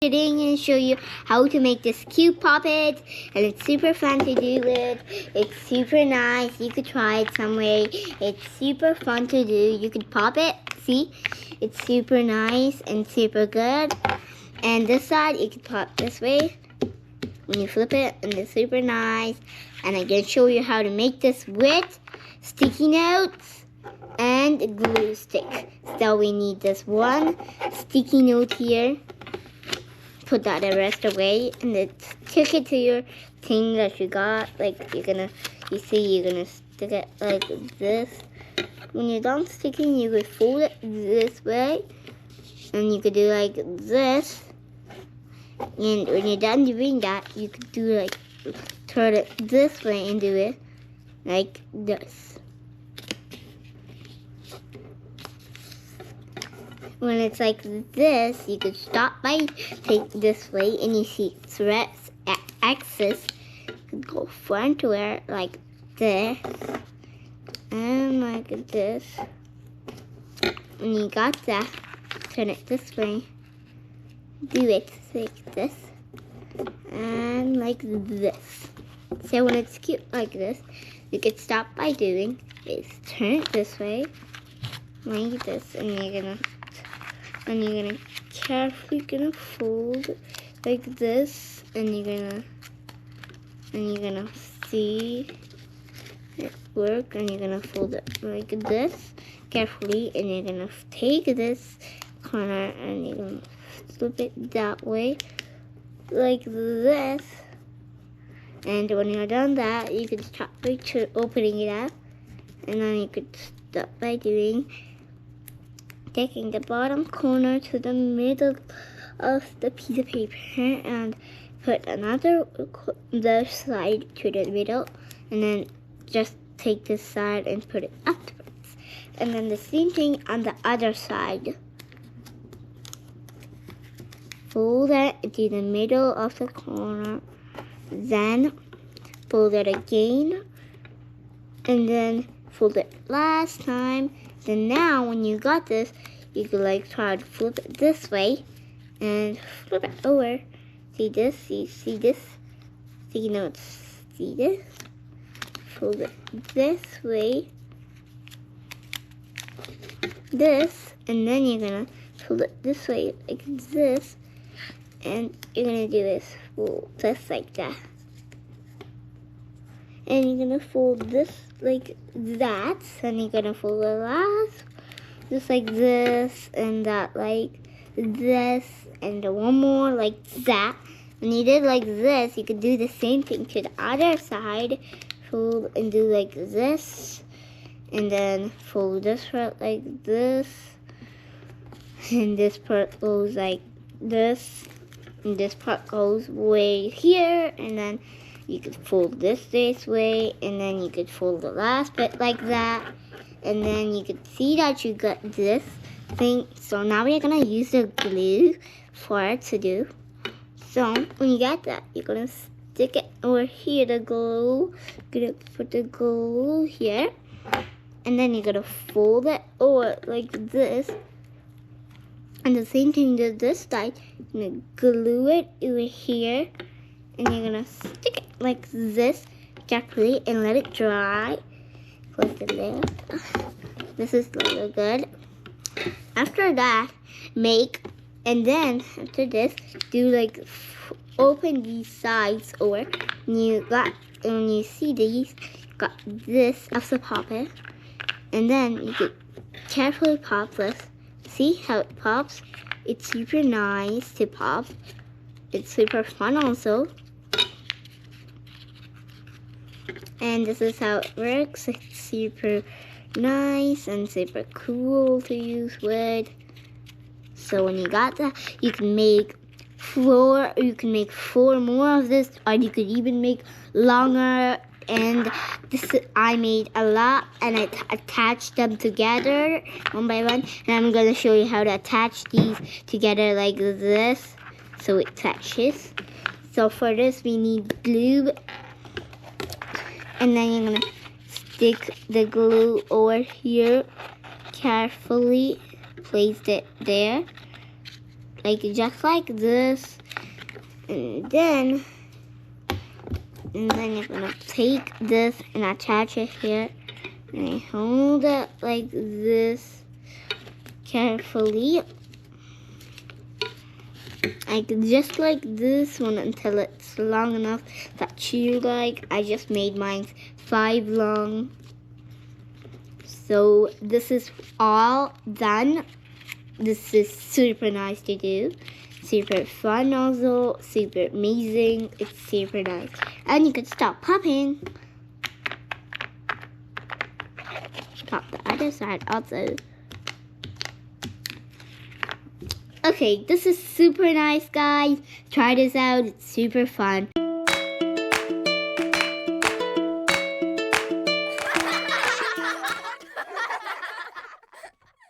Today I'm going to show you how to make this cute Poppet, and it's super fun to do it. It's super nice. You could try it some way. It's super fun to do. You could pop it. See? It's super nice and super good. And this side, you could pop this way when you flip it, and it's super nice. And I'm going to show you how to make this with sticky notes and a glue stick. So we need this one sticky note here. Put that the rest away, and then stick it to your thing that you got. Like you're gonna stick it like this. When you're done sticking, you could fold it this way, and you could do like this. And when you're done doing that, you could do like turn it this way and do it like this. When it's like this, you could stop by take this way, and you see threads axis. You could go frontward like this, and like this. When you got that, turn it this way. Do it like this, and like this. So when it's cute like this, you could stop by doing is turn it this way, like this, and you're gonna carefully fold like this, and you're gonna see it work, and you're gonna fold it like this carefully, and you're gonna take this corner and you're gonna flip it that way like this. And when you're done that, you can stop by opening it up, and then you could stop by taking the bottom corner to the middle of the piece of paper and put another the side to the middle, and then just take this side and put it upwards, and then the same thing on the other side. Fold it to the middle of the corner, then fold it again, and then fold it last time. Then now when you got this, you could like try to flip it this way and flip it over. See this? You see this? See notes? See this? Fold it this way. This, and then you're gonna fold it this way like this, and you're gonna do this, fold just like that. And you're gonna fold this like that, and you're gonna fold the last just like this, and that like this, and one more like that. When you did like this, you could do the same thing to the other side. Fold and do like this, and then fold this part like this, and this part goes like this, and this part goes way here, and then you could fold this way, and then you could fold the last bit like that, and then you could see that you got this thing. So now we're gonna use the glue for it to do. So when you get that, you're gonna stick it over here, the glue. You're gonna put the glue here, and then you're gonna fold it over like this. And the same thing to this side. You're gonna glue it over here, and you're gonna stick it like this carefully and let it dry. Close the lid. This is really good. After that, and then after this, do like open these sides over. When you see these, got this as a Poppet, and then you could carefully pop this. See how it pops? It's super nice to pop. It's super fun also. And this is how it works. It's super nice and super cool to use with. So when you got that, you can make four more of this, or you could even make longer. And I made a lot, and I attached them together one by one. And I'm gonna show you how to attach these together like this, so it attaches. So for this, we need glue. And then you're gonna stick the glue over here, carefully place it there, like just like this, and then you're gonna take this and attach it here, and I hold it like this carefully, like just like this one until it's long enough that you like. I just made mine 5 long. So this is all done. This is super nice to do, super fun also, super amazing. It's super nice. And you can stop popping. Pop the other side also. Okay, this is super nice, guys. Try this out. It's super fun.